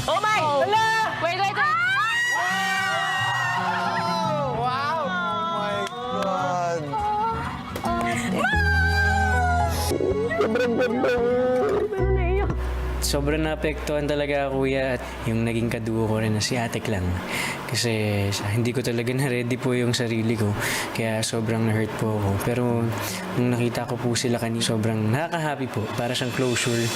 Oh my! Wala! Wait, wait, wait! Wow! God. Sobrang naapektuhan talaga kuya at yung naging kadugo ko rin na si Atik lang. Kasi hindi ko talaga na-ready po yung sarili ko. Kaya sobrang na-hurt po ako. Pero nung nakita ko po sila kanina, sobrang nakaka-happy po. Para siyang closure.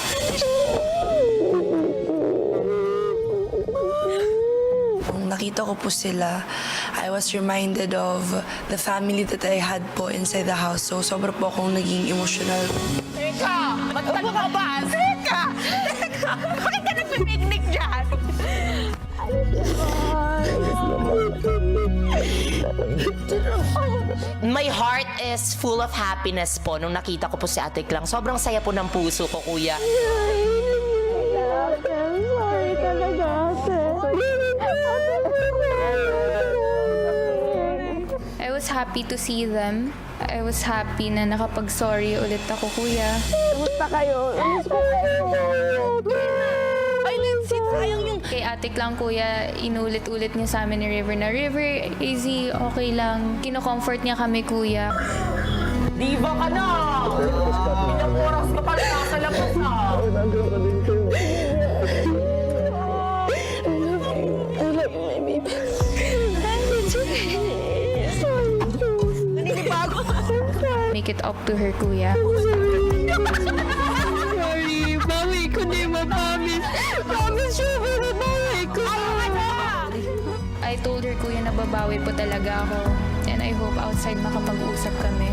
Nung nakita ko po sila, I was reminded of the family that I had po inside the house. So, sobra po akong naging emotional. Teka! Magtanong ka ba? Teka! Teka! Bakit ka nagpipiknik dyan? My heart is full of happiness po nung nakita ko po si Ate Klang. Sobrang saya po ng puso ko, kuya. Sorry talaga, ate. I was happy to see them. I was happy na nakapag-sorry ulit ako, kuya. Kumusta kayo? Miss ko kayo. Ay, Lindsay, sayang yung... Kay Ate lang, kuya, inulit-ulit niya sa amin ni River na, River, easy, okay lang. Kino-comfort niya kami, kuya. Diva ka na! Ilang oras ka pala nasa labas na! I love you, my baby. Naninibago! Make it up to her, kuya. Sorry, bawi ko na yung mapamis. Promise you, pero bawi ko. I told her, kuya, na babawi po talaga ako. And I hope outside makapag-usap kami.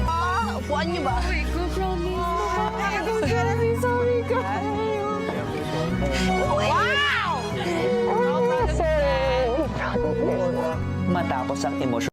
Upuan niyo ba? Bawi ko, promise. Bawi ko, sorry, sorry ka. Wow! Sorry. Matapos ang emosyon